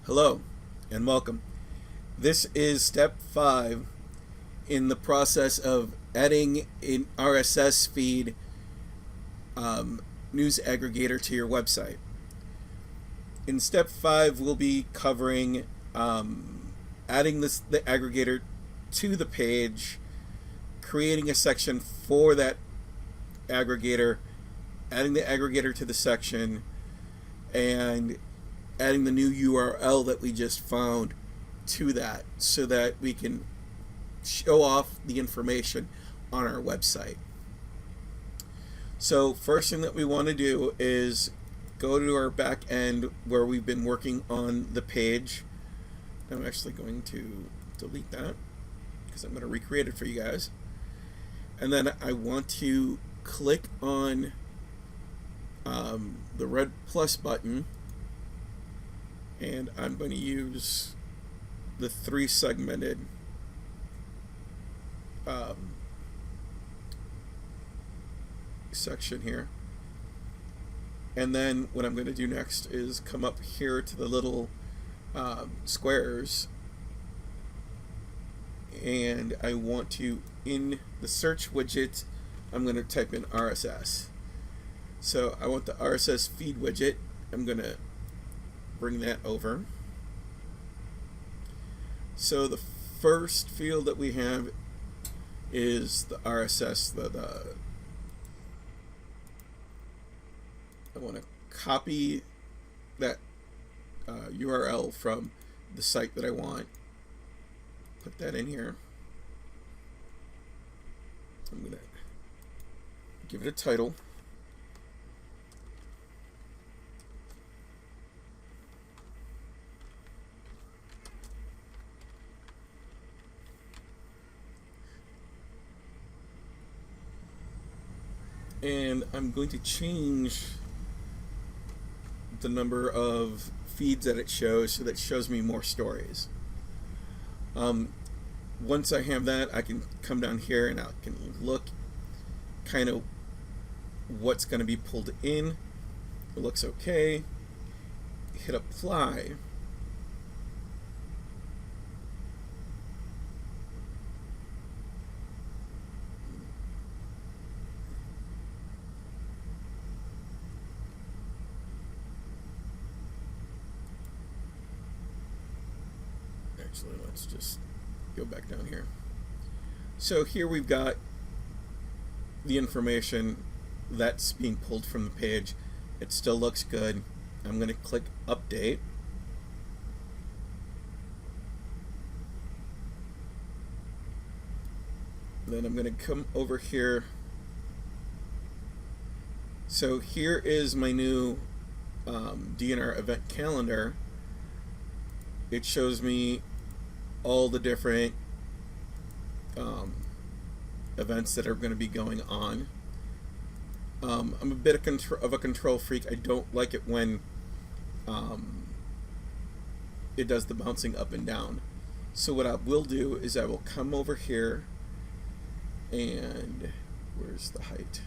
Hello and welcome. This is step 5 in the process of adding an RSS feed news aggregator to your website. In step 5, we'll be covering adding the aggregator to the page, creating a section for that aggregator, adding the aggregator to the section, and adding the new URL that we just found to that so that we can show off the information on our website. So first thing that we want to do is go to our back end where we've been working on the page. I'm actually going to delete that because I'm going to recreate it for you guys. And then I want to click on the red plus button, and I'm going to use the 3 segmented section here. And then what I'm going to do next is come up here to the little squares, and I want to, in the search widget, I'm going to type in RSS. So I want the RSS feed widget. I'm going to bring that over. So the first field that we have is the RSS. I want to copy that URL from the site that I want. Put that in here. I'm going to give it a title. And I'm going to change the number of feeds that it shows so that it shows me more stories. Once I have that, I can come down here and I can look kind of what's going to be pulled in. It looks okay. Hit apply. Actually, let's just go back down here. So here we've got the information that's being pulled from the page. It still looks good. I'm going to click update. Then I'm going to come over here. So here is my new DNR event calendar. It shows me all the different events that are going to be going on. I'm a bit of a control freak. I don't like it when it does the bouncing up and down. So what I will do is I will come over here, and where's the height?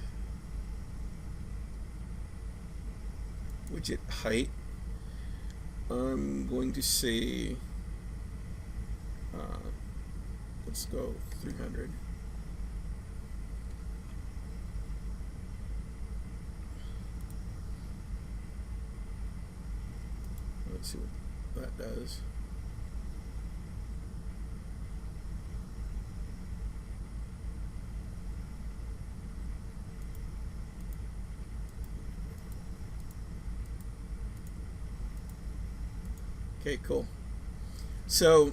Widget height. I'm going to say let's go 300. Let's see what that does. Okay, cool. So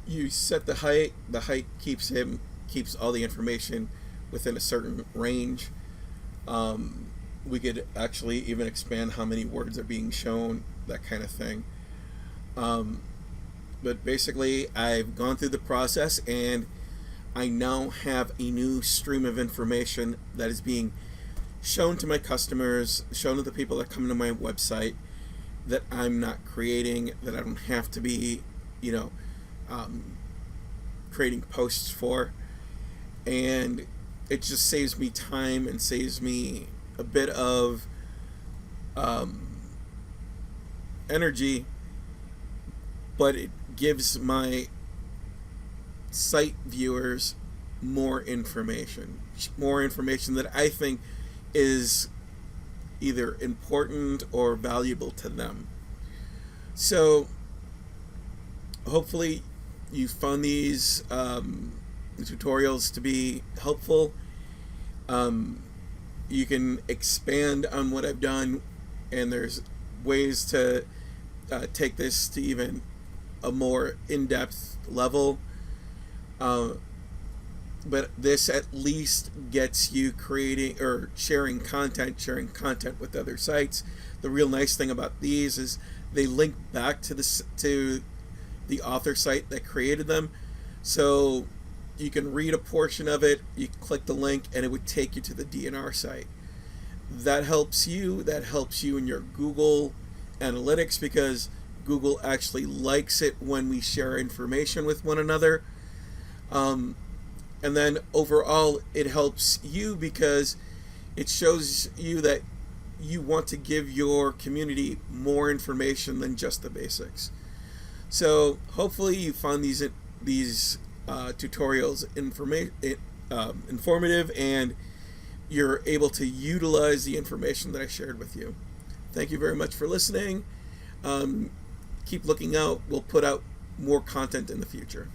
you set the height. The height keeps all the information within a certain range. We could actually even expand how many words are being shown, that kind of thing. But basically, I've gone through the process, and I now have a new stream of information that is being shown to my customers, shown to the people that come to my website, that I'm not creating, that I don't have to be, creating posts for. And it just saves me time and saves me a bit of energy, but it gives my site viewers more information that I think is either important or valuable to them. So hopefully you found these tutorials to be helpful. You can expand on what I've done, and there's ways to take this to even a more in-depth level. But this at least gets you creating or sharing content with other sites. The real nice thing about these is they link back to the author site that created them, so you can read a portion of it, you click the link, and it would take you to the DNR site. That helps you in your Google Analytics, because Google actually likes it when we share information with one another. And then overall, it helps you because it shows you that you want to give your community more information than just the basics. So hopefully you found these tutorials informative, and you're able to utilize the information that I shared with you. Thank you very much for listening. Keep looking out. We'll put out more content in the future.